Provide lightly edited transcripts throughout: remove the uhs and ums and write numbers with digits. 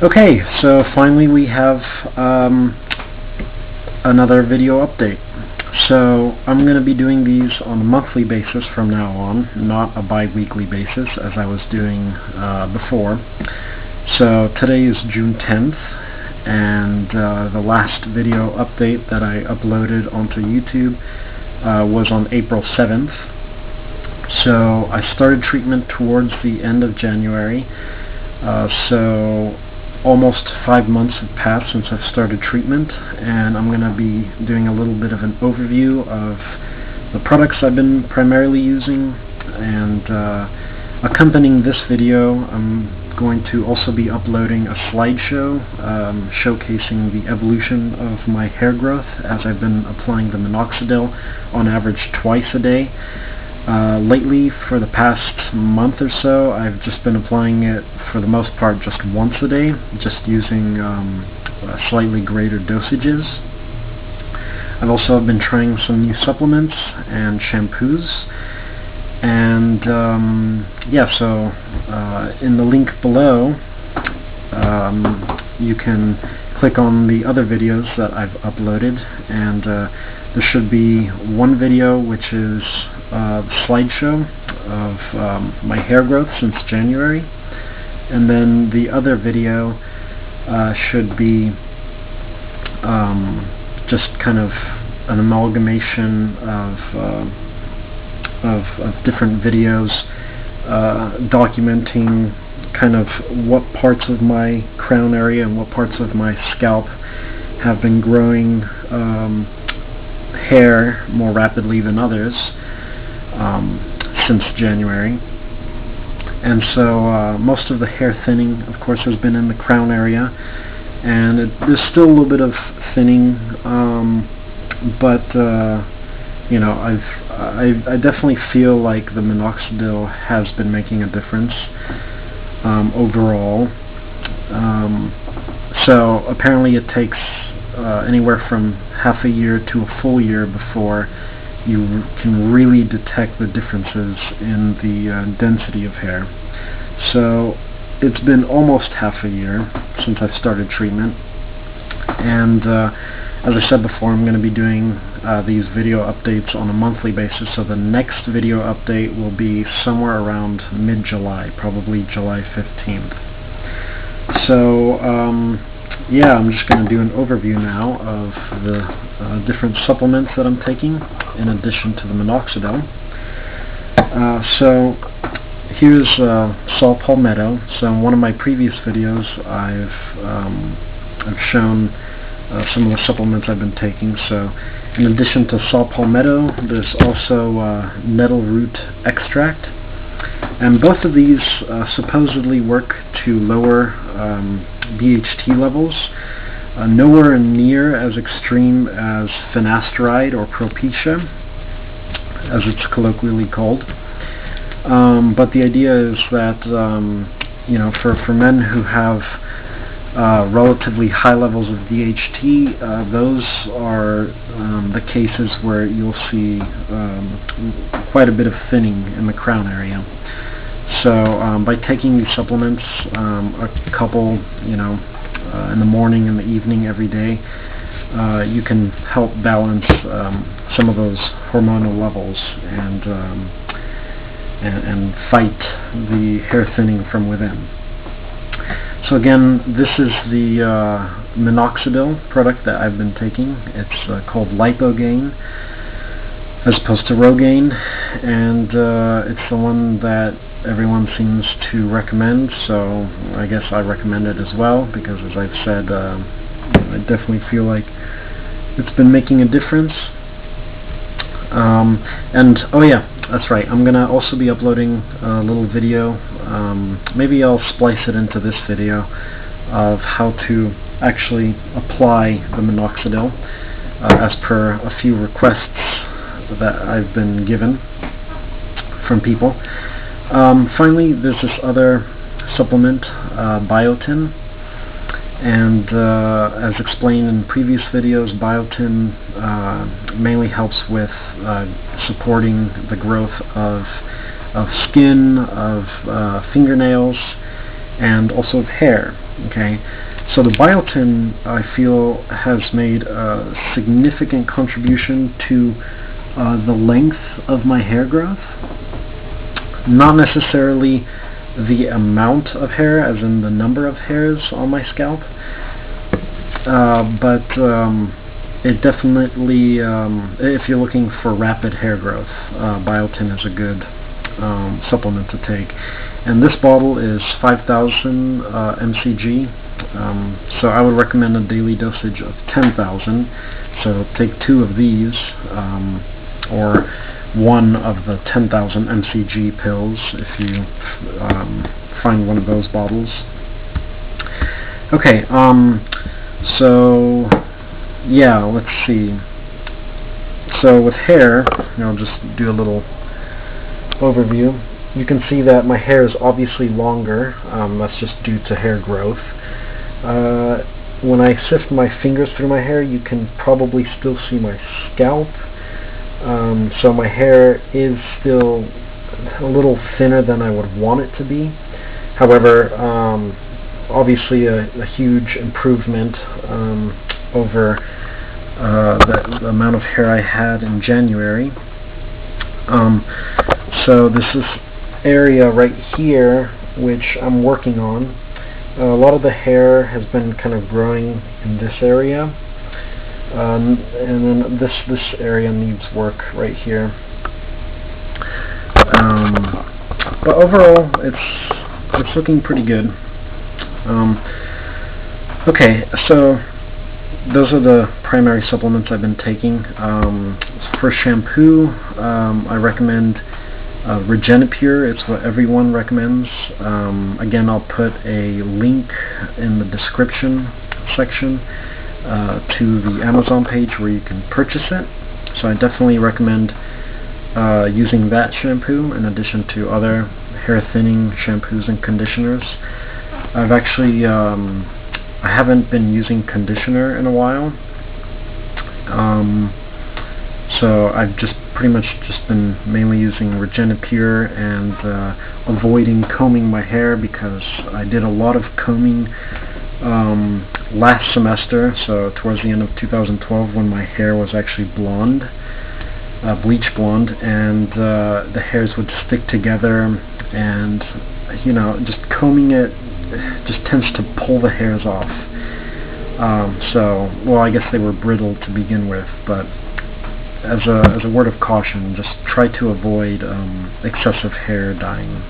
Okay, so finally we have another video update. So I'm going to be doing these on a monthly basis from now on, not a bi-weekly basis as I was doing before. So today is June 10th, and the last video update that I uploaded onto YouTube was on April 7th. So I started treatment towards the end of January, so almost 5 months have passed since I've started treatment, and I'm going to be doing a little bit of an overview of the products I've been primarily using, and accompanying this video I'm going to also be uploading a slideshow showcasing the evolution of my hair growth as I've been applying the Minoxidil on average twice a day. Lately, for the past month or so, I've just been applying it for the most part just once a day, just using slightly greater dosages. I've also been trying some new supplements and shampoos, and yeah, so in the link below you can click on the other videos that I've uploaded, and there should be one video which is the slideshow of my hair growth since January, and then the other video should be just kind of an amalgamation of different videos documenting kind of what parts of my crown area and what parts of my scalp have been growing hair more rapidly than others since January. And so most of the hair thinning, of course, has been in the crown area, and there's still a little bit of thinning, but you know, I definitely feel like the Minoxidil has been making a difference overall. So apparently it takes anywhere from half a year to a full year before you can really detect the differences in the density of hair. So it's been almost half a year since I've started treatment, and as I said before, I'm going to be doing these video updates on a monthly basis, so the next video update will be somewhere around mid-July, probably July 15th. So yeah, I'm just going to do an overview now of the different supplements that I'm taking in addition to the Minoxidil. So here's saw palmetto. So in one of my previous videos I've shown some of the supplements I've been taking. So in addition to saw palmetto, there's also nettle root extract, and both of these supposedly work to lower DHT levels, nowhere near as extreme as finasteride or Propecia, as it's colloquially called. But the idea is that you know, for men who have relatively high levels of DHT, those are the cases where you'll see quite a bit of thinning in the crown area. So by taking these supplements, a couple, you know, in the morning and the evening every day, you can help balance some of those hormonal levels and fight the hair thinning from within. So again, this is the Minoxidil product that I've been taking. It's called Lipogaine as opposed to Rogaine, and it's the one that everyone seems to recommend, so I guess I recommend it as well, because as I've said, I definitely feel like it's been making a difference. And oh yeah, that's right, I'm gonna also be uploading a little video, maybe I'll splice it into this video, of how to actually apply the Minoxidil as per a few requests that I've been given from people. Finally, there's this other supplement, biotin, and as explained in previous videos, biotin mainly helps with supporting the growth of skin, of fingernails, and also of hair. Okay, so the biotin, I feel, has made a significant contribution to the length of my hair growth. Not necessarily the amount of hair, as in the number of hairs on my scalp, but it definitely, if you're looking for rapid hair growth, biotin is a good supplement to take. And this bottle is 5,000 mcg, so I would recommend a daily dosage of 10,000. So take 2 of these, or 1 of the 10,000 mcg pills if you find one of those bottles. Okay, so yeah, let's see. So with hair, I'll just do a little overview. You can see that my hair is obviously longer. That's just due to hair growth. When I sift my fingers through my hair, you can probably still see my scalp. So my hair is still a little thinner than I would want it to be. However, obviously a huge improvement over the amount of hair I had in January. So this is area right here which I'm working on. A lot of the hair has been kind of growing in this area, and then this area needs work right here. But overall, it's looking pretty good. Okay, so those are the primary supplements I've been taking. For shampoo, I recommend Regenipure. It's what everyone recommends. Again, I'll put a link in the description section to the Amazon page where you can purchase it. So I definitely recommend using that shampoo in addition to other hair thinning shampoos and conditioners. I've actually I haven't been using conditioner in a while, so I've just pretty much just been mainly using Regenipure and avoiding combing my hair, because I did a lot of combing last semester, so towards the end of 2012, when my hair was actually blonde, bleach blonde, and the hairs would stick together, and you know, just combing it just tends to pull the hairs off. So, well, I guess they were brittle to begin with, but as a word of caution, just try to avoid excessive hair dyeing.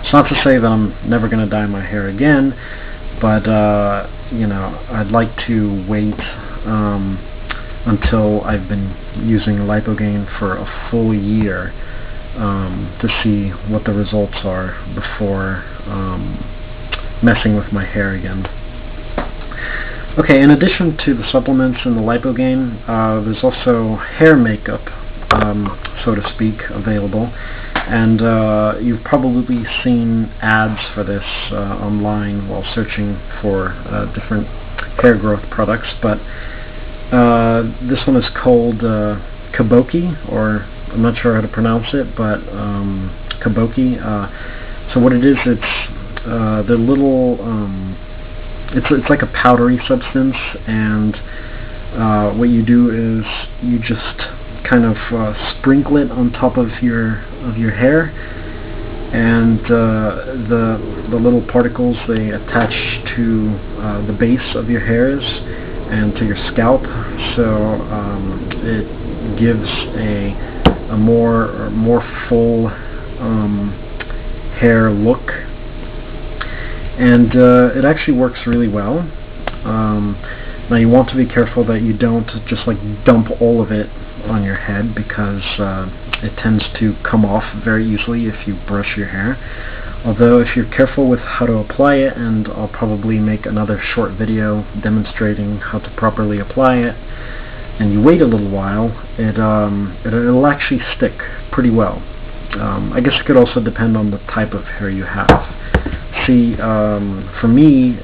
It's not to say that I'm never going to dye my hair again, but you know, I'd like to wait until I've been using Lipogaine for a full year to see what the results are before messing with my hair again. Okay, in addition to the supplements and the Lipogaine, there's also hair makeup, so to speak, available. And you've probably seen ads for this online while searching for different hair growth products, but this one is called Caboki, or I'm not sure how to pronounce it, but Caboki. So what it is, it's the little, it's like a powdery substance, and what you do is you just kind of sprinkle it on top of your hair, and the little particles, they attach to the base of your hairs and to your scalp, so it gives a more full hair look, and it actually works really well. Now you want to be careful that you don't just like dump all of it on your head, because it tends to come off very easily if you brush your hair. Although if you're careful with how to apply it, and I'll probably make another short video demonstrating how to properly apply it, and you wait a little while, it'll actually stick pretty well. I guess it could also depend on the type of hair you have. See, for me,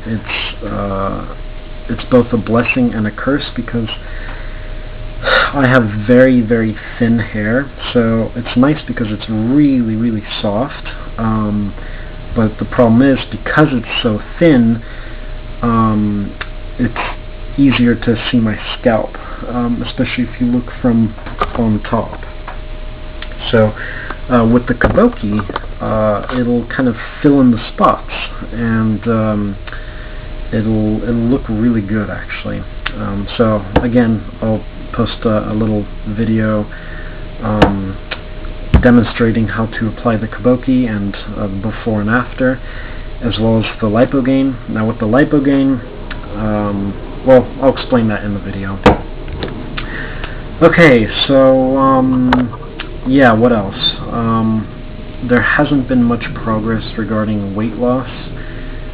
it's both a blessing and a curse, because I have very, very thin hair, so it's nice because it's really, really soft, but the problem is, because it's so thin, it's easier to see my scalp, especially if you look from on top. So with the Caboki, it'll kind of fill in the spots, and it'll look really good, actually. So again, I'll post a little video demonstrating how to apply the Caboki and before and after, as well as the Lipogaine. Now with the Lipogaine, well, I'll explain that in the video. Okay, so yeah, what else? There hasn't been much progress regarding weight loss.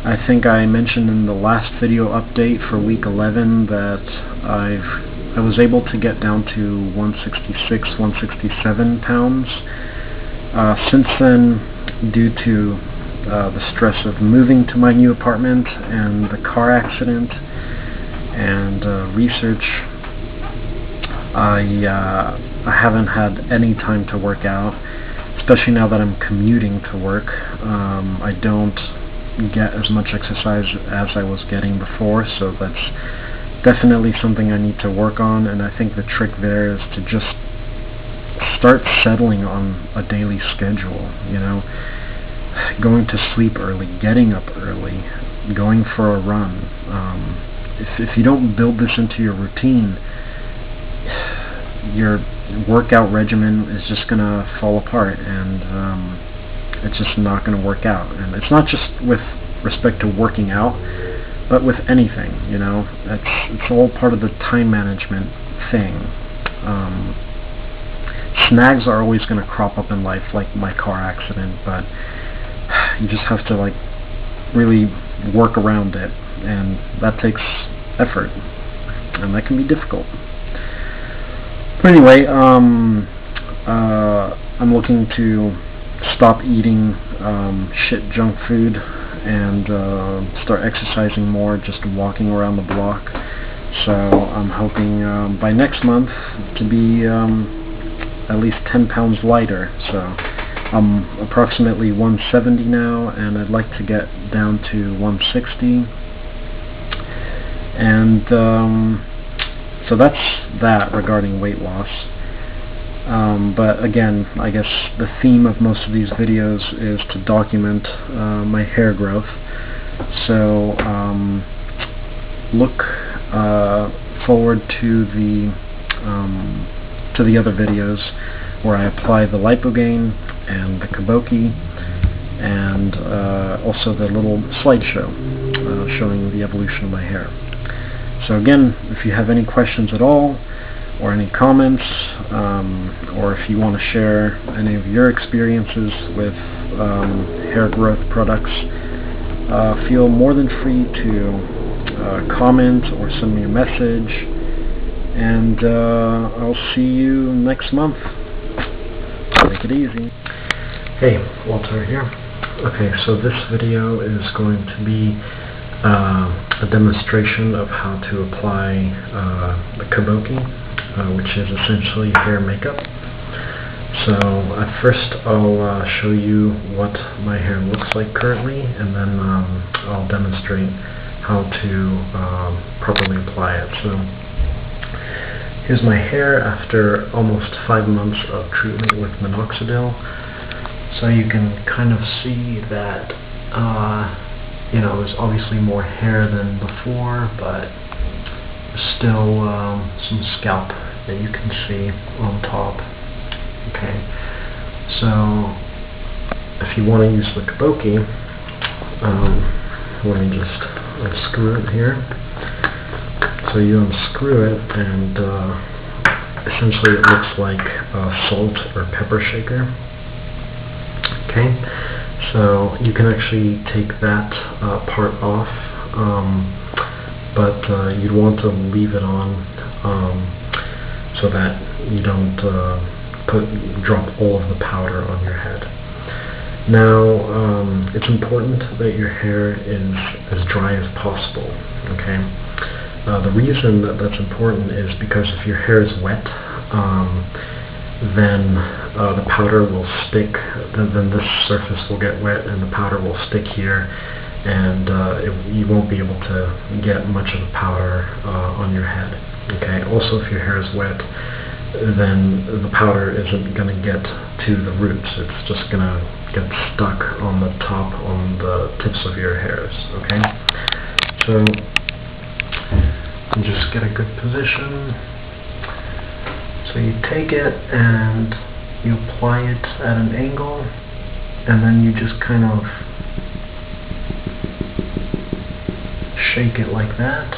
I think I mentioned in the last video update for week 11 that I was able to get down to 166, 167 pounds. Since then, due to the stress of moving to my new apartment and the car accident and research, I haven't had any time to work out, especially now that I'm commuting to work. I don't get as much exercise as I was getting before, so that's definitely something I need to work on. And I think the trick there is to just start settling on a daily schedule, you know, going to sleep early, getting up early, going for a run. If you don't build this into your routine, your workout regimen is just going to fall apart, and it's just not going to work out. And it's not just with respect to working out, but with anything, you know. It's all part of the time management thing. Snags are always going to crop up in life, like my car accident, but you just have to, like, really work around it, and that takes effort, and that can be difficult. But anyway, I'm looking to stop eating shit junk food and start exercising more, just walking around the block. So I'm hoping by next month to be at least 10 pounds lighter. So I'm approximately 170 now, and I'd like to get down to 160. And so that's that regarding weight loss. But again, I guess the theme of most of these videos is to document my hair growth. So look forward to the other videos where I apply the Lipogaine and the Caboki, and also the little slideshow showing the evolution of my hair. So again, if you have any questions at all, or any comments, or if you want to share any of your experiences with hair growth products, feel more than free to comment or send me a message, and I'll see you next month. Take it easy. Hey, Walter here. Okay, so this video is going to be a demonstration of how to apply the Caboki, which is essentially hair makeup. So at first I'll show you what my hair looks like currently, and then I'll demonstrate how to properly apply it. So here's my hair after almost 5 months of treatment with Minoxidil. So you can kind of see that you know, there's obviously more hair than before, but still some scalp that you can see on top. Okay, so if you want to use the Caboki, let me just unscrew it here. So you unscrew it, and essentially it looks like a salt or pepper shaker. Okay, so you can actually take that part off, but you'd want to leave it on so that you don't drop all of the powder on your head. Now, it's important that your hair is as dry as possible. Okay, the reason that that's important is because if your hair is wet, then the powder will stick, then this surface will get wet and the powder will stick here, and you won't be able to get much of the powder on your head. Okay. Also, if your hair is wet, then the powder isn't going to get to the roots. It's just going to get stuck on the top, on the tips of your hairs. Okay. So just get a good position. So you take it and you apply it at an angle, and then you just kind of shake it like that.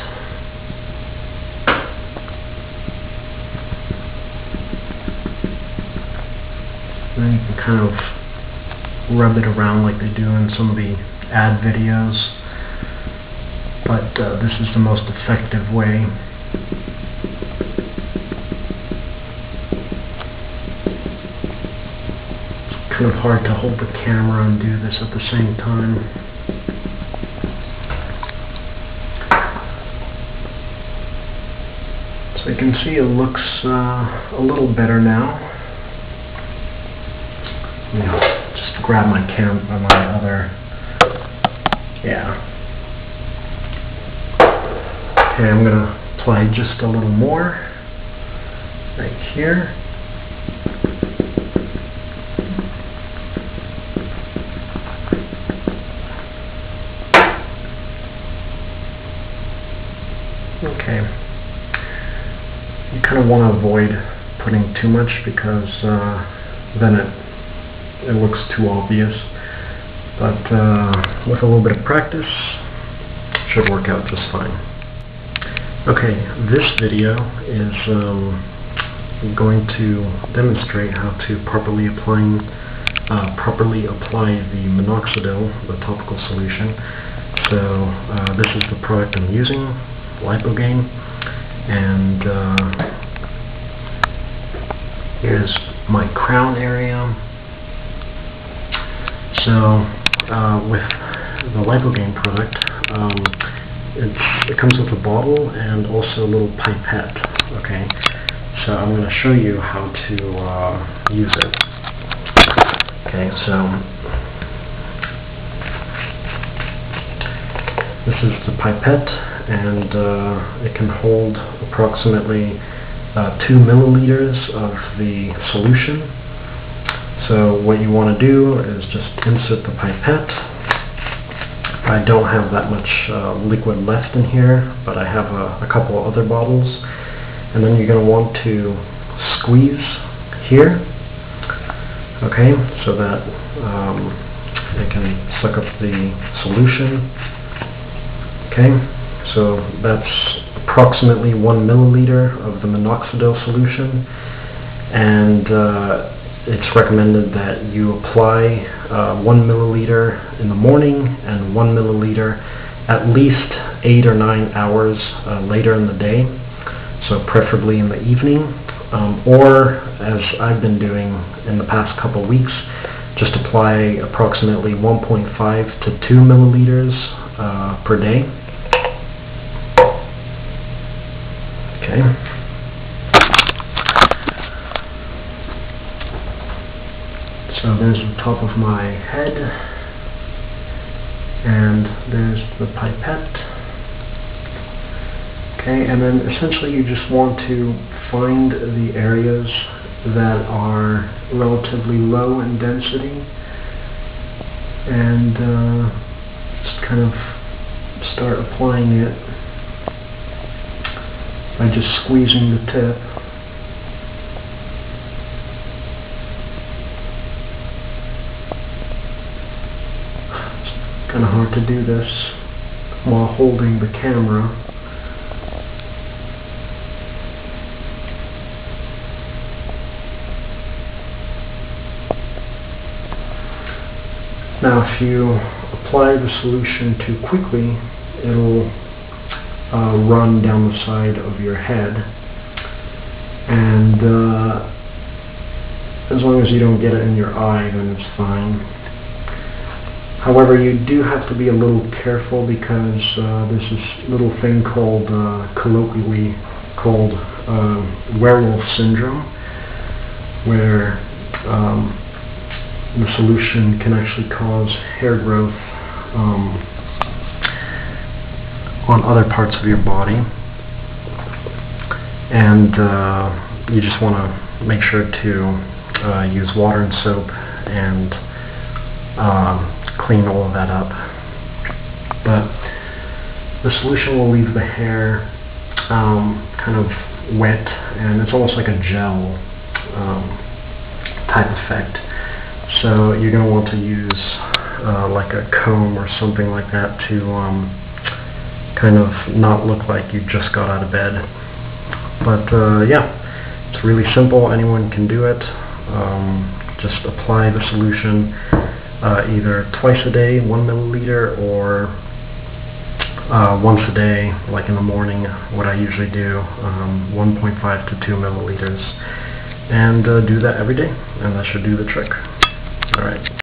And then you can kind of rub it around like they do in some of the ad videos. But this is the most effective way. It's kind of hard to hold the camera and do this at the same time. So you can see it looks a little better now. You know, just grab my other, yeah. Okay, I'm gonna apply just a little more right here. Okay. You kind of want to avoid putting too much because then it looks too obvious. But with a little bit of practice, it should work out just fine. Okay, this video is going to demonstrate how to properly apply the Minoxidil, the topical solution. So this is the product I'm using, Lipogaine, and here's my crown area. So with the Lipogaine product, it comes with a bottle and also a little pipette. Okay, so I'm going to show you how to use it. Okay, so this is the pipette, and it can hold approximately 2 milliliters of the solution. So what you want to do is just insert the pipette. I don't have that much liquid left in here, but I have a couple of other bottles. And then you're going to want to squeeze here, okay, so that it can suck up the solution. Okay, so that's approximately 1 milliliter of the Minoxidil solution, and it's recommended that you apply 1 milliliter in the morning and 1 milliliter at least 8 or 9 hours later in the day, so preferably in the evening, or as I've been doing in the past couple weeks, just apply approximately 1.5 to 2 milliliters per day. Okay. So there's the top of my head, and there's the pipette. Okay, and then essentially you just want to find the areas that are relatively low in density, and just kind of start applying it by just squeezing the tip. Kind of hard to do this while holding the camera. Now if you apply the solution too quickly, it'll run down the side of your head, and as long as you don't get it in your eye, then it's fine. However, you do have to be a little careful because there's this little thing called, colloquially called werewolf syndrome, where the solution can actually cause hair growth on other parts of your body, and you just want to make sure to use water and soap and clean all of that up. But the solution will leave the hair kind of wet, and it's almost like a gel type effect. So you're going to want to use like a comb or something like that to kind of not look like you just got out of bed. But yeah, it's really simple. Anyone can do it. Just apply the solution either twice a day, 1 milliliter, or once a day, like in the morning, what I usually do, 1.5 to 2 milliliters. And do that every day, and that should do the trick. Alright.